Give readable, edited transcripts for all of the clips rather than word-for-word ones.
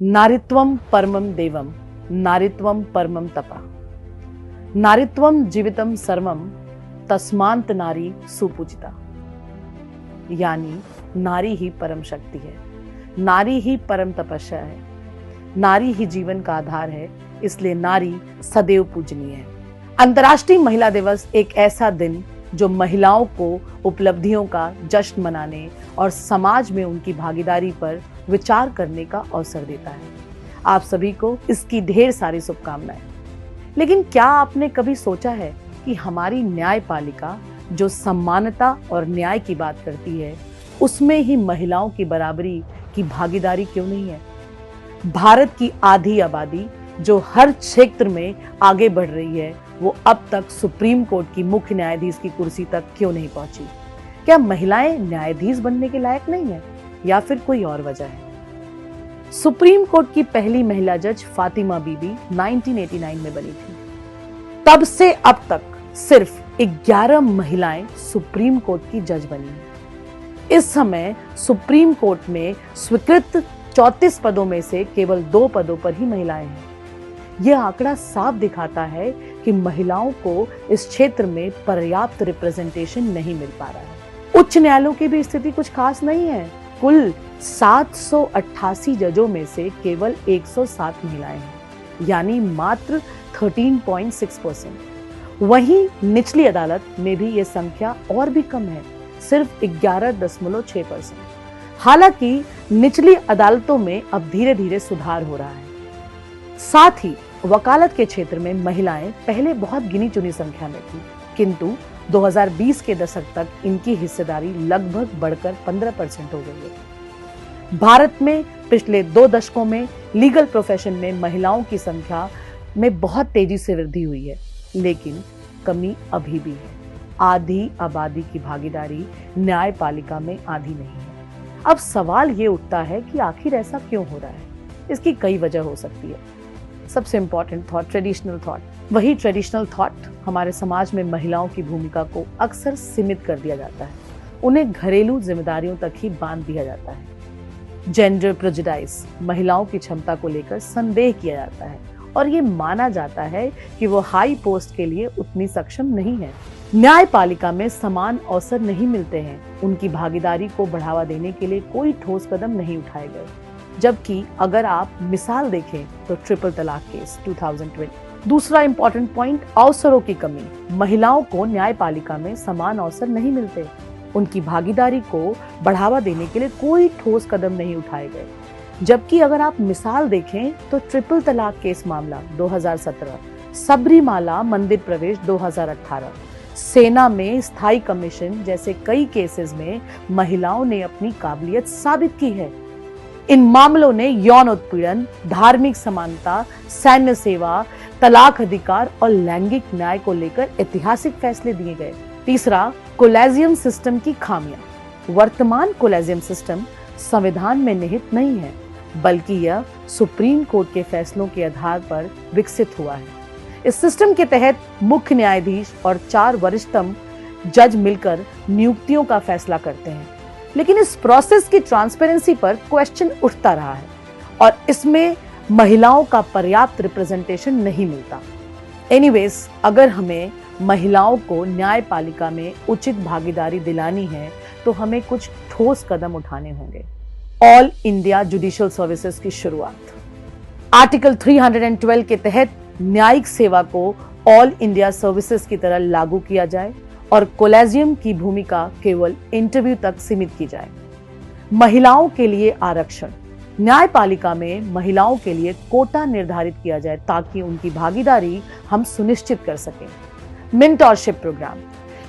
नारीत्वम परमम देवम, नारीत्वम परमम तपा, नारीत्वम जीवितम सर्वम, तस्मांत नारी सुपूजिता। यानी नारी ही परम शक्ति है, नारी ही परम तपस्या है, नारी ही जीवन का आधार है, इसलिए नारी सदैव पूजनीय है। अंतर्राष्ट्रीय महिला दिवस एक ऐसा दिन जो महिलाओं को उपलब्धियों का जश्न मनाने और समाज में उनकी भागीदारी पर विचार करने का अवसर देता है। आप सभी को इसकी ढेर सारी शुभकामनाएं। लेकिन क्या आपने कभी सोचा है कि हमारी न्यायपालिका जो समानता और न्याय की बात करती है, उसमें ही महिलाओं की बराबरी की भागीदारी क्यों नहीं है? भारत की आधी आबादी जो हर क्षेत्र में आगे बढ़ रही है, वो अब तक सुप्रीम कोर्ट की मुख्य न्यायाधीश की कुर्सी तक क्यों नहीं पहुंची? क्या महिलाएं न्यायाधीश बनने के लायक नहीं है या फिर कोई और वजह है? सुप्रीम कोर्ट की पहली महिला जज फातिमा बीबी 1989 में बनी थी। तब से अब तक सिर्फ 11 महिलाएं सुप्रीम कोर्ट की जज बनी हैं। इस समय सुप्रीम कोर्ट में स्वीकृत 34 पदों में से केवल 2 पदों पर ही महिलाएं हैं। यह आंकड़ा साफ दिखाता है कि महिलाओं को इस क्षेत्र में पर्याप्त रिप्रेजेंटेशन नहीं मिल पा रहा है। उच्च न्यायालयों की भी स्थिति कुछ खास नहीं है। कुल 788 जजों में से केवल 107 महिलाएं हैं, यानी मात्र 13.6%। वहीं निचली अदालत में भी यह संख्या और भी कम है, सिर्फ 11.6%। हालांकि निचली अदालतों में अब धीरे धीरे सुधार हो रहा है। साथ ही वकालत के क्षेत्र में महिलाएं पहले बहुत गिनी चुनी संख्या में थी, किंतु 2020 के दशक तक इनकी हिस्सेदारी लगभग बढ़कर 15% हो गई है। भारत में पिछले 2 दशकों में लीगल प्रोफेशन में महिलाओं की संख्या में बहुत तेजी से वृद्धि हुई है, लेकिन कमी अभी भी है। आधी आबादी की भागीदारी न्यायपालिका में आधी नहीं है। अब सवाल ये उठता है कि आखिर ऐसा क्यों हो रहा है? इसकी कई वजह हो सकती है। सबसे इंपॉर्टेंट थॉट, ट्रेडिशनल थॉट। वही ट्रेडिशनल थॉट हमारे समाज में महिलाओं की भूमिका को अक्सर सीमित कर दिया जाता है, उन्हें घरेलू जिम्मेदारियों तक ही बांध दिया जाता है। जेंडर प्रेजुडाइस, महिलाओं की क्षमता को लेकर संदेह किया जाता है और ये माना जाता है कि वो हाई पोस्ट के लिए उतनी सक्षम नहीं है। न्यायपालिका में समान अवसर नहीं मिलते हैं, उनकी भागीदारी को बढ़ावा देने के लिए कोई ठोस कदम नहीं उठाए गए। जबकि अगर आप मिसाल देखें तो ट्रिपल तलाक केस 2020। दूसरा इंपॉर्टेंट पॉइंट, अवसरों की कमी। महिलाओं को न्यायपालिका में समान अवसर नहीं मिलते, उनकी भागीदारी को बढ़ावा देने के लिए कोई ठोस कदम नहीं उठाए गए। जबकि अगर आप मिसाल देखें तो ट्रिपल तलाक केस मामला 2017, सबरीमाला मंदिर प्रवेश 2018, सेना में स्थायी कमीशन जैसे कई केसेस में महिलाओं ने अपनी काबिलियत साबित की है। इन मामलों ने यौन उत्पीड़न, धार्मिक समानता, सैन्य सेवा, तलाक अधिकार और लैंगिक न्याय को लेकर ऐतिहासिक फैसले दिए गए। तीसरा, कोलेजियम सिस्टम की खामियां। वर्तमान कोलेजियम सिस्टम संविधान में निहित नहीं है, बल्कि यह सुप्रीम कोर्ट के फैसलों के आधार पर विकसित हुआ है। इस सिस्टम के तहत मुख्य न्यायाधीश और 4 वरिष्ठतम जज मिलकर नियुक्तियों का फैसला करते हैं, लेकिन इस प्रोसेस की ट्रांसपेरेंसी पर क्वेश्चन उठता रहा है और इसमें महिलाओं का पर्याप्त रिप्रेजेंटेशन नहीं मिलता। एनीवेज, अगर हमें महिलाओं को न्यायपालिका में उचित भागीदारी दिलानी है तो हमें कुछ ठोस कदम उठाने होंगे। ऑल इंडिया जुडिशियल सर्विसेज की शुरुआत। आर्टिकल 312 के तहत न्यायिक सेवा को ऑल इंडिया सर्विसेज की तरह लागू किया जाए और कोलेजियम की भूमिका केवल इंटरव्यू तक सीमित की जाए। महिलाओं के लिए आरक्षण। न्यायपालिका में महिलाओं के लिए कोटा निर्धारित किया जाए ताकि उनकी भागीदारी हम सुनिश्चित कर सकें। Mentorship programme.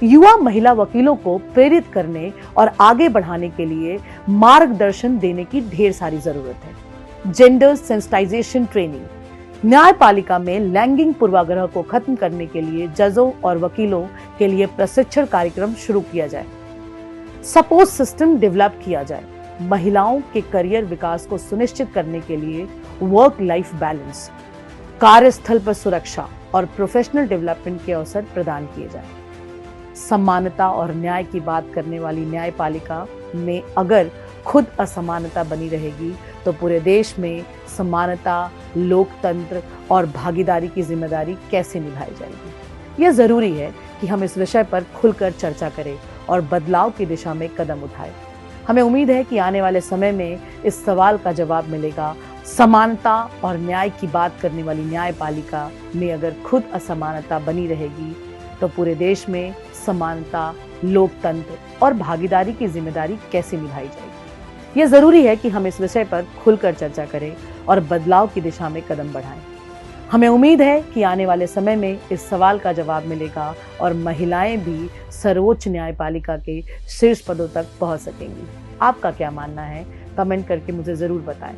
युवा महिला वकीलों को प्रेरित करने और आगे बढ़ाने के लिए मार्गदर्शन देने की ढेर सारी जरूरत है। Gender sensitisation training. न्यायपालिका में लैंगिक पूर्वाग्रह को खत्म करने के लिए जजों और वकीलों के लिए प्रशिक्षण कार्यक्रम शुरू किया जाए। सपोर्ट सिस्टम डेवलप किया जाए। महिलाओं के करियर विकास को सुनिश्चित करने के लिए वर्क लाइफ बैलेंस, कार्यस्थल पर सुरक्षा और प्रोफेशनल डेवलपमेंट के अवसर प्रदान किए जाए। समानता और न्याय की बात करने वाली न्यायपालिका में अगर खुद असमानता बनी रहेगी तो पूरे देश में समानता, लोकतंत्र और भागीदारी की जिम्मेदारी कैसे निभाई जाएगी। यह जरूरी है कि हम इस विषय पर खुलकर चर्चा करें और बदलाव की दिशा में कदम उठाएं। हमें उम्मीद है कि आने वाले समय में इस सवाल का जवाब मिलेगा। समानता और न्याय की बात करने वाली न्यायपालिका में अगर खुद असमानता बनी रहेगी तो पूरे देश में समानता, लोकतंत्र और भागीदारी की जिम्मेदारी कैसे निभाई जाएगी। यह जरूरी है कि हम इस विषय पर खुलकर चर्चा करें और बदलाव की दिशा में कदम बढ़ाएं। हमें उम्मीद है कि आने वाले समय में इस सवाल का जवाब मिलेगा और महिलाएं भी सर्वोच्च न्यायपालिका के शीर्ष पदों तक पहुंच सकेंगी। आपका क्या मानना है? कमेंट करके मुझे जरूर बताएं।